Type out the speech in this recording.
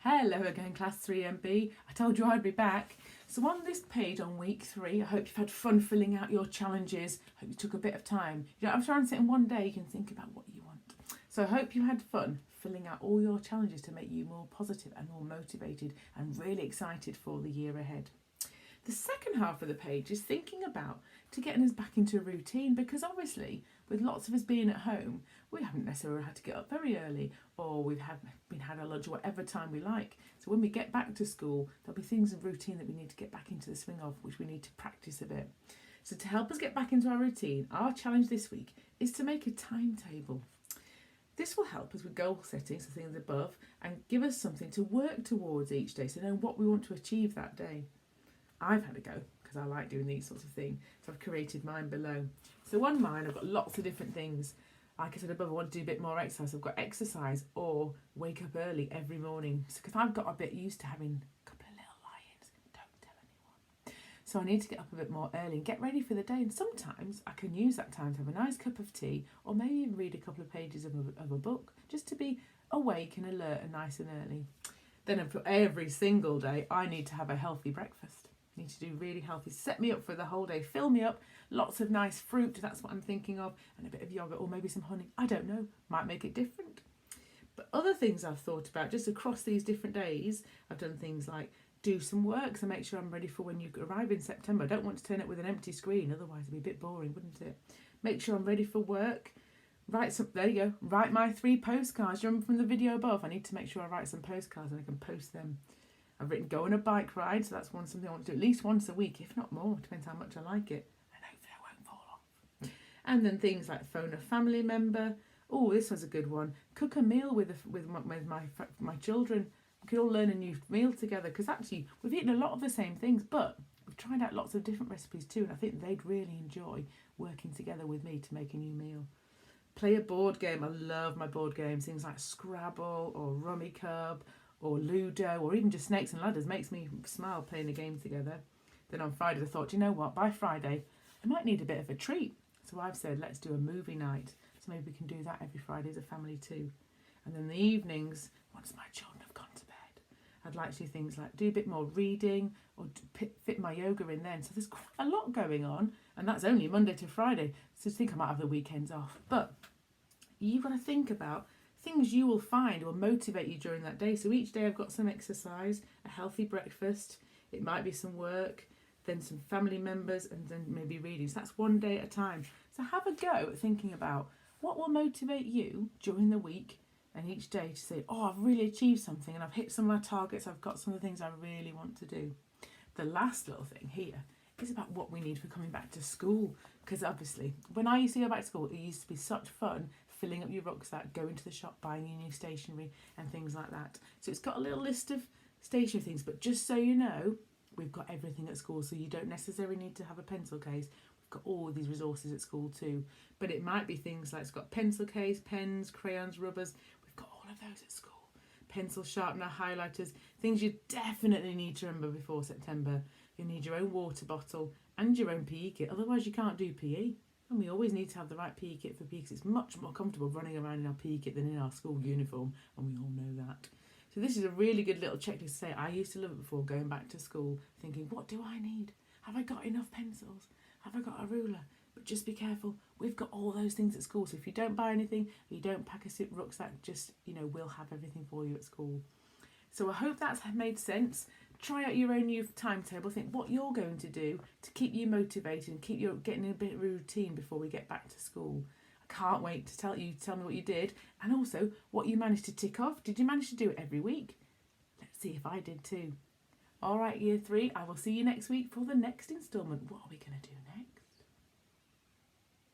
Hello again, Class 3MB. I told you I'd be back. So on this page on week 3, I hope you've had fun filling out your challenges. I hope you took a bit of time. You don't have to answer it in one day, you can think about what you want. So I hope you had fun filling out all your challenges to make you more positive and more motivated and really excited for the year ahead. The second half of the page is thinking about to getting us back into a routine, because obviously with lots of us being at home, we haven't necessarily had to get up very early, or we've had our lunch whatever time we like. So when we get back to school, there'll be things in routine that we need to get back into the swing of, which we need to practice a bit. So to help us get back into our routine, our challenge this week is to make a timetable. This will help us with goal setting, so things above, and give us something to work towards each day, so know what we want to achieve that day. I've had a go because I like doing these sorts of things, so I've created mine below. So on mine I've got lots of different things. Like I said above, I want to do a bit more exercise. I've got exercise or wake up early every morning, because I've got a bit used to having a couple of little lie-ins. Don't tell anyone. So I need to get up a bit more early and get ready for the day, and sometimes I can use that time to have a nice cup of tea, or maybe even read a couple of pages of a book, just to be awake and alert and nice and early. Then every single day I need to have a healthy breakfast. Need to do really healthy, set me up for the whole day, fill me up, lots of nice fruit, that's what I'm thinking of, and a bit of yogurt or maybe some honey. I don't know, might make it different. But other things I've thought about just across these different days, I've done things like do some work, so make sure I'm ready for when you arrive in September. I don't want to turn up with an empty screen, otherwise it'd be a bit boring, wouldn't it? Make sure I'm ready for work. There you go, write my 3 postcards. You remember from the video above, I need to make sure I write some postcards and I can post them. I've written go on a bike ride, so that's something I want to do at least once a week, if not more, depends how much I like it, and hopefully I won't fall off. And then things like phone a family member. Oh, this was a good one. Cook a meal with my children. We could all learn a new meal together, because actually we've eaten a lot of the same things, but we've tried out lots of different recipes too, and I think they'd really enjoy working together with me to make a new meal. Play a board game. I love my board games, things like Scrabble or Rummy Cub, or Ludo, or even just Snakes and Ladders. Makes me smile playing a game together. Then on Friday I thought, you know what, by Friday I might need a bit of a treat. So I've said let's do a movie night. So maybe we can do that every Friday as a family too. And then the evenings, once my children have gone to bed, I'd like to do things like do a bit more reading, or fit my yoga in then. So there's quite a lot going on, and that's only Monday to Friday. So I think I might have the weekends off. But you've got to think about things you will find will motivate you during that day. So each day I've got some exercise, a healthy breakfast, it might be some work, then some family members, and then maybe reading. So that's one day at a time. So have a go at thinking about what will motivate you during the week and each day to say, oh, I've really achieved something and I've hit some of my targets, I've got some of the things I really want to do. The last little thing here is about what we need for coming back to school, because obviously when I used to go back to school, it used to be such fun filling up your rucksack, going to the shop, buying your new stationery and things like that. So it's got a little list of stationery things, but just so you know, we've got everything at school, so you don't necessarily need to have a pencil case. We've got all of these resources at school too, but it might be things like it's got pencil case, pens, crayons, rubbers. We've got all of those at school. Pencil sharpener, highlighters, things you definitely need to remember before September. You'll need your own water bottle and your own PE kit, otherwise you can't do PE. And we always need to have the right PE kit for PE, because it's much more comfortable running around in our PE kit than in our school uniform, and we all know that. So this is a really good little checklist to say, I used to love it before going back to school, thinking, what do I need? Have I got enough pencils? Have I got a ruler? But just be careful, we've got all those things at school, so if you don't buy anything, you don't pack a rucksack, just, we'll have everything for you at school. So I hope that's made sense. Try out your own new timetable. Think what you're going to do to keep you motivated and keep you getting a bit of routine before we get back to school. I can't wait to tell me what you did, and also what you managed to tick off. Did you manage to do it every week? Let's see if I did too. All right, Year 3, I will see you next week for the next instalment. What are we going to do next?